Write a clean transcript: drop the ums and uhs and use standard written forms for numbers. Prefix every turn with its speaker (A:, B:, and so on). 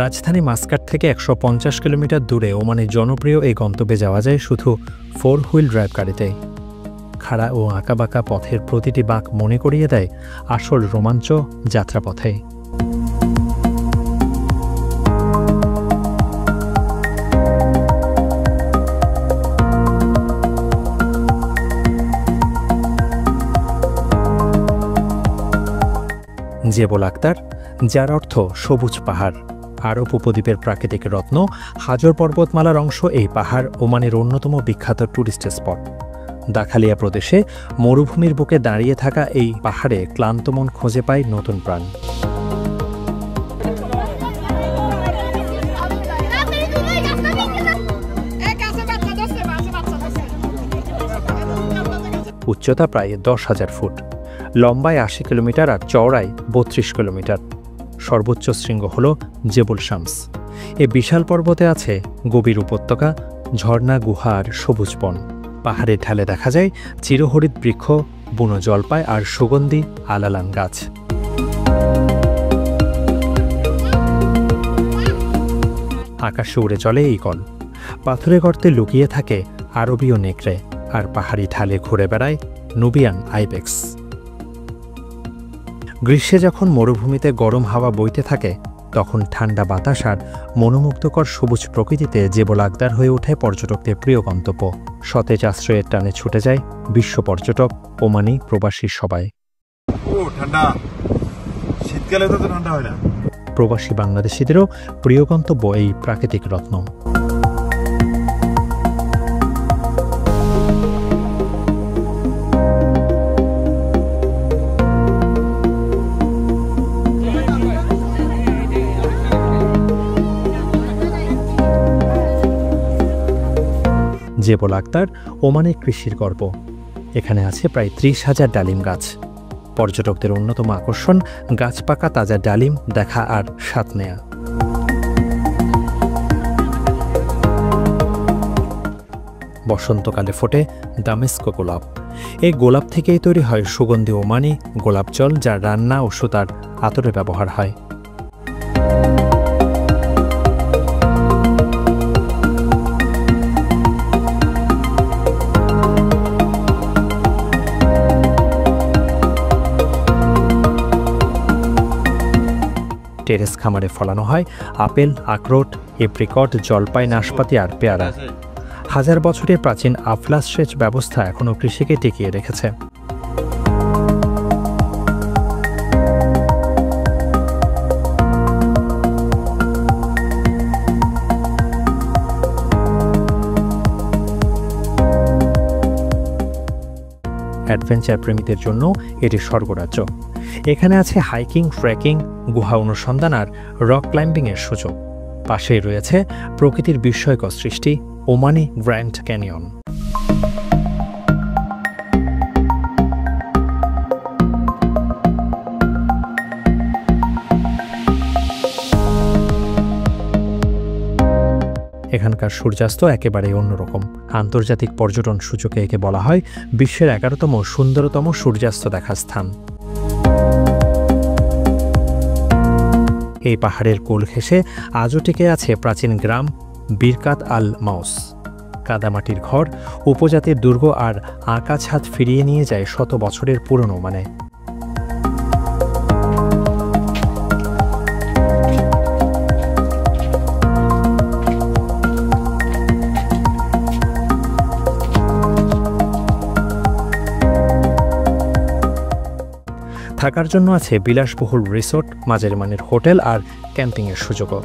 A: রাজধানী মাস্কাট থেকে ১৫০ কিলোমিটার দূরে ওমানের জনপ্রিয় এই গন্তব্যে যাওয়া যায় শুধু 4 হুইল ড্রাইভ গাড়িতে। খাড়া ও আঁকাবাঁকা পথের প্রতিটি বাঁক মনে করিয়ে দেয় আসল রোমাঞ্চ যাত্রাপথে। জেবল আক্তার, যার অর্থ সবুজ পাহাড়, আরব উপদ্বীপের প্রাকৃতিক রত্ন হাজর পর্বতমালার অংশ। এই পাহাড় ওমানের অন্যতম বিখ্যাত ট্যুরিস্ট স্পট। দাখালিয়া প্রদেশে মরুভূমির বুকে দাঁড়িয়ে থাকা এই পাহাড়ে ক্লান্ত মন খুঁজে পায় নতুন প্রাণ। উচ্চতা প্রায় 10,000 ফুট, লম্বায় 80 কিলোমিটার আর চওড়ায় 32 কিলোমিটার। সর্বোচ্চ শৃঙ্গ হল জেবল শামস। এ বিশাল পর্বতে আছে গভীর উপত্যকা, ঝর্ণা, গুহা আর সবুজ বন। পাহাড়ের ঢালে দেখা যায় চিরহরিৎ বৃক্ষ, বুনো জলপাই আর সুগন্ধি আলালান গাছ। আকাশে উড়ে চলে ঈগল, পাথুরে গর্তে লুকিয়ে থাকে আরবীয় নেকড়ে, আর পাহাড়ি ঢালে ঘুরে বেড়ায় নুবিয়ান আইবেক্স। গ্রীষ্মে যখন মরুভূমিতে গরম হাওয়া বইতে থাকে, তখন ঠান্ডা বাতাস আর মনোমুগ্ধকর সবুজ প্রকৃতিতে জেবল আক্তার হয়ে ওঠে পর্যটকদের প্রিয় গন্তব্য। সতেজ আশ্রয়ের টানে ছুটে যায় বিশ্ব পর্যটক, ওমানি প্রবাসী সবাই।
B: ঠান্ডা শীতকালে তো ঠান্ডা হয় না।
A: প্রবাসী বাংলাদেশিদেরও প্রিয় গন্তব্য এই প্রাকৃতিক রত্ন। জেবল আক্তার ওমানের কৃষির গর্ব। এখানে আছে প্রায় 30,000 ডালিম গাছ। পর্যটকদের অন্যতম আকর্ষণ গাছ পাকা তাজা ডালিম দেখা আর স্বাদ নেয়া। বসন্তকালে ফোটে দামেস্কো গোলাপ। এই গোলাপ থেকেই তৈরি হয় সুগন্ধি ওমানি গোলাপ জল, যা রান্না ও সুতার আতরে ব্যবহার হয়। টেরেস খামারে ফলানো হয় আপেল, আখরোট, এপ্রিকট, জলপাই, নাশপাতি আর পেয়ারা। হাজার বছরের প্রাচীন আফলাস সেচ ব্যবস্থা এখনও কৃষিকে টিকিয়ে রেখেছে। অ্যাডভেঞ্চার প্রেমীদের জন্য এটি স্বর্গরাজ্য। এখানে আছে হাইকিং, ট্রেকিং, গুহা অনুসন্ধান আর রক ক্লাইম্বিংয়ের সুযোগ। পাশেই রয়েছে প্রকৃতির বিস্ময়কর সৃষ্টি ওমানি গ্র্যান্ড ক্যানিয়ন। এখানকার সূর্যাস্ত একেবারে অন্যরকম। আন্তর্জাতিক পর্যটন সূচকে একে বলা হয় বিশ্বের 11তম সুন্দরতম সূর্যাস্ত দেখার স্থান। এই পাহাড়ের কোল ঘেঁষে আজও টিকে আছে প্রাচীন গ্রাম বিরকাত আল মাউস। কাদামাটির ঘর, উপজাতির দুর্গ আর আঁকা ছাদ ফিরিয়ে নিয়ে যায় শত বছরের পুরনো মানে। থাকার জন্য আছে বিলাসবহুল রিসোর্ট, মাঝারি মানের হোটেল আর ক্যাম্পিংয়ের সুযোগও।